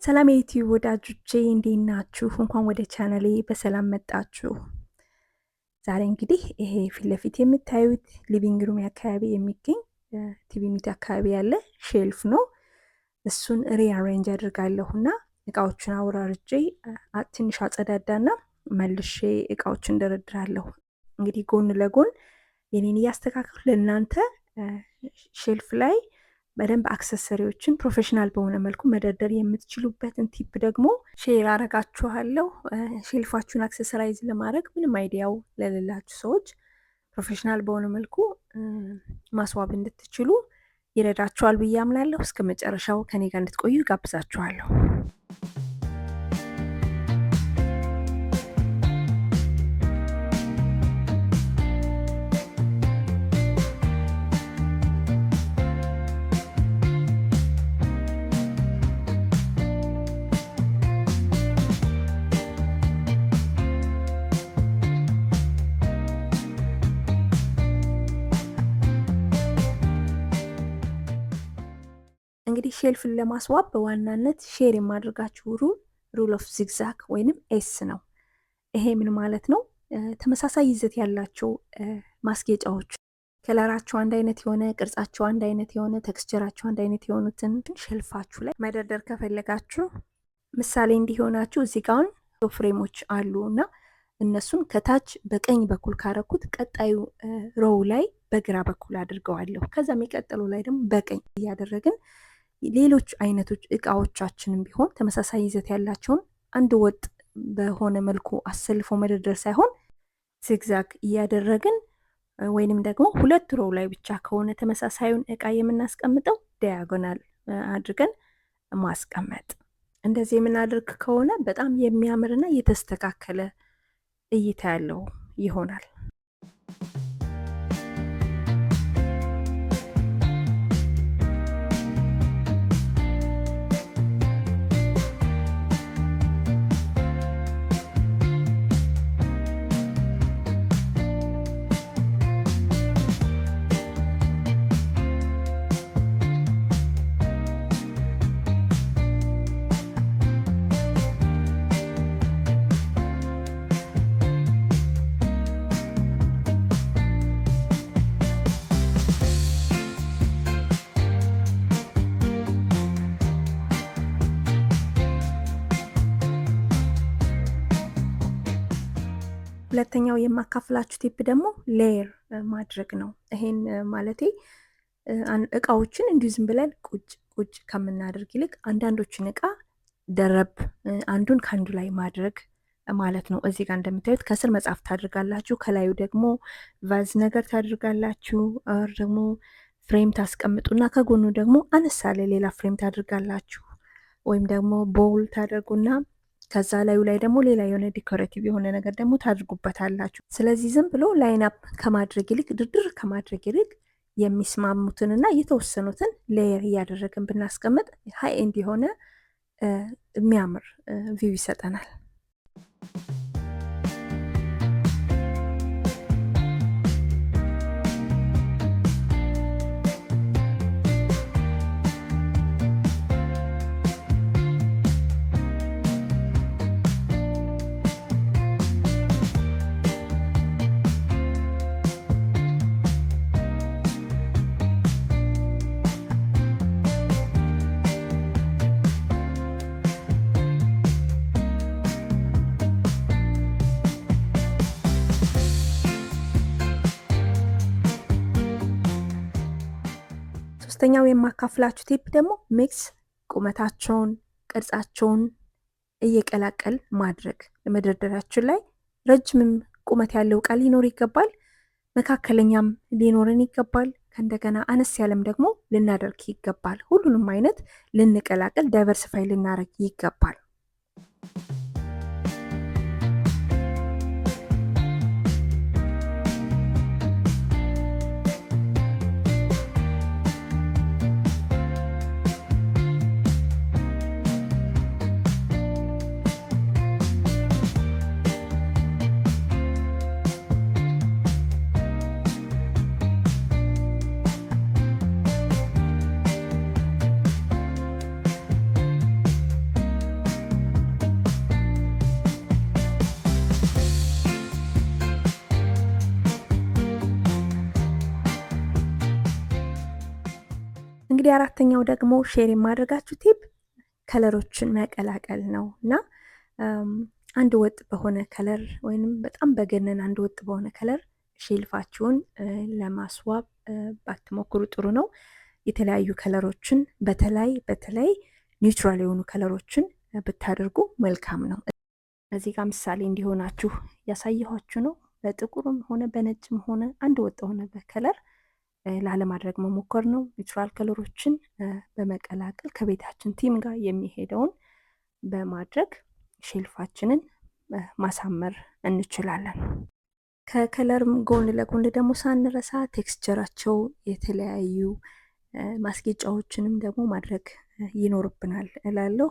ሰላም የዩቲዩብ ወዳጆቼ እንዴት ናችሁ? እንኳን ወደ ቻናሌ በሰላም መጣችሁ። ዛሬ እንግዲህ ይሄ ፊት ለፊት የምታዩት ሊቪንግ ሩም አካባቢ የሚገኝ ቲቪ ዩኒት አካባቢ ያለ ሼልፍ ነው። እሱን ሪአሬንጅ አድርጋለሁና እቃዎችን አውራርጄ ትንሽ አጸዳዳና መልሼ እቃዎችን እንደረድራለሁ። እንግዲህ ጎን ለጎን የኔን እያስተካከልኩ ለእናንተ ሼልፍ ላይ በደንብ አክሰሰሪዎችን ፕሮፌሽናል በሆነ መልኩ መደርደር የምትችሉበትን ቲፕ ደግሞ ሼር አረጋችኋለሁ። ሼልፋችሁን አክሰሰራይዝ ለማድረግ ምንም አይዲያው ለሌላችሁ ሰዎች ፕሮፌሽናል በሆነ መልኩ ማስዋብ እንድትችሉ ይረዳችኋል ብዬ አምናለሁ። እስከ መጨረሻው ከኔ ጋር እንድትቆዩ ጋብዛችኋለሁ። እንግዲህ ሼልፍን ለማስዋብ በዋናነት ሼር የማድረጋችሁ ሩል ኦፍ ዚግዛግ ወይንም ኤስ ነው። ይሄ ምን ማለት ነው? ተመሳሳይ ይዘት ያላቸው ማስጌጫዎች ከለራቸው አንድ አይነት የሆነ ቅርጻቸው አንድ አይነት የሆነ ቴክስቸራቸው አንድ አይነት የሆኑትን ሼልፋችሁ ላይ መደርደር ከፈለጋችሁ ምሳሌ እንዲሆናችሁ እዚህ ጋር ፍሬሞች አሉ እና እነሱን ከታች በቀኝ በኩል ካረኩት ቀጣዩ ሮው ላይ በግራ በኩል አድርገዋለሁ። ከዛ የሚቀጥለው ላይ ደግሞ በቀኝ እያደረግን ሌሎች አይነቶች እቃዎቻችንም ቢሆን ተመሳሳይ ይዘት ያላቸውን አንድ ወጥ በሆነ መልኩ አሰልፎ መደርደር ሳይሆን ዚግዛግ እያደረግን ወይንም ደግሞ ሁለት ሮው ላይ ብቻ ከሆነ ተመሳሳዩን እቃ የምናስቀምጠው ዲያጎናል አድርገን ማስቀመጥ። እንደዚህ የምናደርግ ከሆነ በጣም የሚያምርና የተስተካከለ እይታ ያለው ይሆናል። ሁለተኛው የማካፍላችሁ ቲፕ ደግሞ ሌየር ማድረግ ነው። ይሄን ማለቴ እቃዎችን እንዲሁ ዝም ብለን ቁጭ ከምናደርግ ይልቅ አንዳንዶችን እቃ ደረብ አንዱን ከአንዱ ላይ ማድረግ ማለት ነው። እዚህ ጋር እንደምታዩት ከስር መጽሐፍ ታድርጋላችሁ፣ ከላዩ ደግሞ ቫዝ ነገር ታድርጋላችሁ፣ ደግሞ ፍሬም ታስቀምጡና ከጎኑ ደግሞ አነስ ያለ ሌላ ፍሬም ታድርጋላችሁ፣ ወይም ደግሞ ቦውል ታደርጉና ከዛ ላዩ ላይ ደግሞ ሌላ የሆነ ዲኮሬቲቭ የሆነ ነገር ደግሞ ታድርጉበታላችሁ። ስለዚህ ዝም ብሎ ላይን አፕ ከማድረግ ይልቅ ድርድር ከማድረግ ይልቅ የሚስማሙትንና የተወሰኑትን ሌየር እያደረግን ብናስቀምጥ ሃይ ኤንድ የሆነ የሚያምር ቪው ይሰጠናል። ሶስተኛው የማካፍላችሁ ቲፕ ደግሞ ሚክስ ቁመታቸውን ቅርጻቸውን እየቀላቀል ማድረግ። ለመደርደሪያችን ላይ ረጅምም ቁመት ያለው እቃ ሊኖር ይገባል፣ መካከለኛም ሊኖርን ይገባል፣ ከእንደገና አነስ ያለም ደግሞ ልናደርግ ይገባል። ሁሉንም አይነት ልንቀላቀል ዳይቨርሲፋይ ልናደርግ ይገባል። እንግዲህ አራተኛው ደግሞ ሼር የማደርጋችሁ ቲፕ ከለሮችን መቀላቀል ነው እና አንድ ወጥ በሆነ ከለር ወይንም በጣም በገነን አንድ ወጥ በሆነ ከለር ሼልፋችሁን ለማስዋብ ባትሞክሩ ጥሩ ነው። የተለያዩ ከለሮችን በተለይ ኒውትራል የሆኑ ከለሮችን ብታደርጉ መልካም ነው። እዚህ ጋር ምሳሌ እንዲሆናችሁ ያሳየኋችሁ ነው። በጥቁርም ሆነ በነጭም ሆነ አንድ ወጥ ሆነ በከለር ላለማድረግ መሞከር ነው። ኒውትራል ከለሮችን በመቀላቀል ከቤታችን ቲም ጋር የሚሄደውን በማድረግ ሼልፋችንን ማሳመር እንችላለን። ከከለርም ጎን ለጎን ደግሞ ሳንረሳ ቴክስቸራቸው የተለያዩ ማስጌጫዎችንም ደግሞ ማድረግ ይኖርብናል እላለሁ።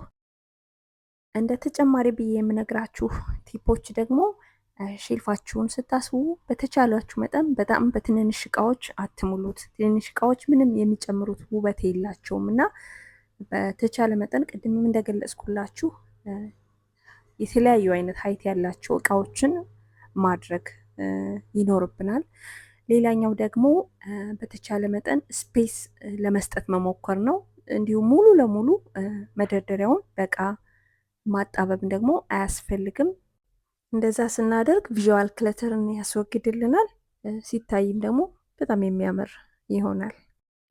እንደ ተጨማሪ ብዬ የምነግራችሁ ቲፖች ደግሞ ሼልፋችሁን ስታስቡ በተቻላችሁ መጠን በጣም በትንንሽ እቃዎች አትሙሉት። ትንንሽ እቃዎች ምንም የሚጨምሩት ውበት የላቸውም እና በተቻለ መጠን ቅድምም እንደገለጽኩላችሁ የተለያዩ አይነት ሀይት ያላቸው እቃዎችን ማድረግ ይኖርብናል። ሌላኛው ደግሞ በተቻለ መጠን ስፔስ ለመስጠት መሞከር ነው። እንዲሁም ሙሉ ለሙሉ መደርደሪያውን በእቃ ማጣበብ ደግሞ አያስፈልግም። እንደዛ ስናደርግ ቪዥዋል ክለተርን ያስወግድልናል። ሲታይም ደግሞ በጣም የሚያምር ይሆናል።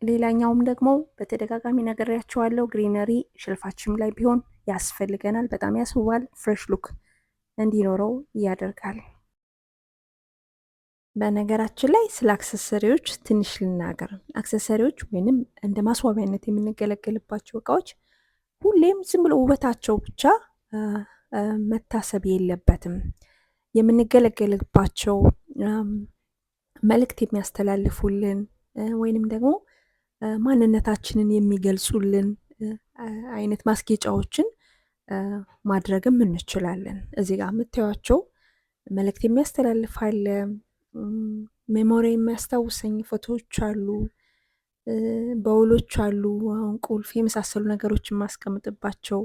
ሌላኛውም ደግሞ በተደጋጋሚ ነግሬያቸዋለሁ፣ ግሪነሪ ሼልፋችን ላይ ቢሆን ያስፈልገናል። በጣም ያስውባል፣ ፍሬሽ ሉክ እንዲኖረው ያደርጋል። በነገራችን ላይ ስለ አክሰሰሪዎች ትንሽ ልናገር። አክሰሰሪዎች ወይንም እንደ ማስዋቢያነት የምንገለገልባቸው እቃዎች ሁሌም ዝም ብሎ ውበታቸው ብቻ መታሰብ የለበትም። የምንገለገልባቸው መልእክት የሚያስተላልፉልን ወይንም ደግሞ ማንነታችንን የሚገልጹልን አይነት ማስጌጫዎችን ማድረግም እንችላለን። እዚህ ጋር የምታዩቸው መልእክት የሚያስተላልፋል፣ ሜሞሪ የሚያስታውሰኝ ፎቶዎች አሉ፣ በውሎች አሉ፣ አሁን ቁልፍ የመሳሰሉ ነገሮች የማስቀምጥባቸው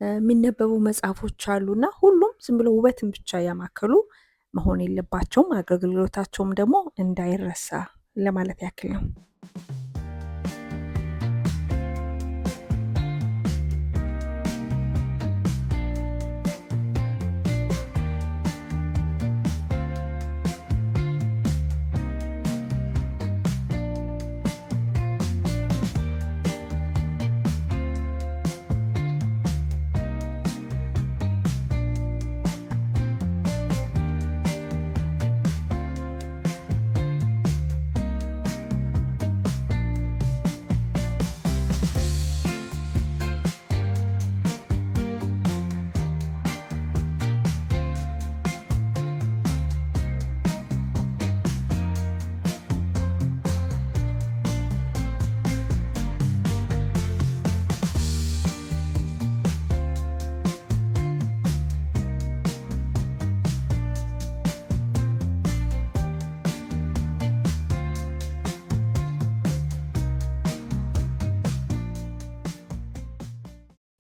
የሚነበቡ መጽሐፎች አሉ እና ሁሉም ዝም ብሎ ውበትን ብቻ ያማከሉ መሆን የለባቸውም። አገልግሎታቸውም ደግሞ እንዳይረሳ ለማለት ያክል ነው።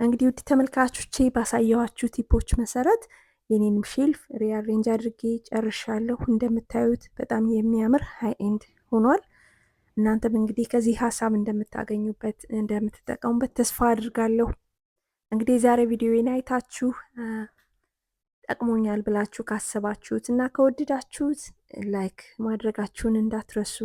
እንግዲህ ውድ ተመልካቾቼ ባሳየኋችሁ ቲፖች መሰረት የኔንም ሼልፍ ሪአሬንጅ አድርጌ ጨርሻለሁ። እንደምታዩት በጣም የሚያምር ሃይ ኤንድ ሆኗል። እናንተም እንግዲህ ከዚህ ሀሳብ እንደምታገኙበት እንደምትጠቀሙበት ተስፋ አድርጋለሁ። እንግዲህ የዛሬ ቪዲዮን አይታችሁ ጠቅሞኛል ብላችሁ ካሰባችሁት እና ከወደዳችሁት ላይክ ማድረጋችሁን እንዳትረሱ።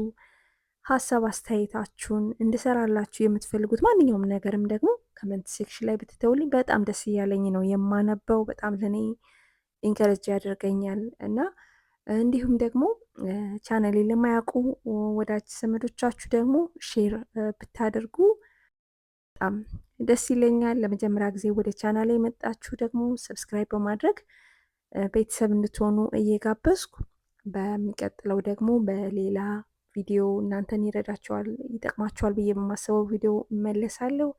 ሀሳብ አስተያየታችሁን እንድሰራላችሁ የምትፈልጉት ማንኛውም ነገርም ደግሞ ኮመንት ሴክሽን ላይ ብትተውልኝ በጣም ደስ እያለኝ ነው የማነበው። በጣም ለእኔ ኢንከረጅ ያደርገኛል እና እንዲሁም ደግሞ ቻናሌን ለማያውቁ ወዳጅ ዘመዶቻችሁ ደግሞ ሼር ብታደርጉ በጣም ደስ ይለኛል። ለመጀመሪያ ጊዜ ወደ ቻናሌ የመጣችሁ ደግሞ ሰብስክራይብ በማድረግ ቤተሰብ እንድትሆኑ እየጋበዝኩ በሚቀጥለው ደግሞ በሌላ ቪዲዮ እናንተን ይረዳቸዋል ይጠቅማቸዋል ብዬ በማስበው ቪዲዮ እመለሳለሁ።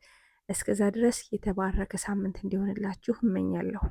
እስከዛ ድረስ የተባረከ ሳምንት እንዲሆንላችሁ እመኛለሁ።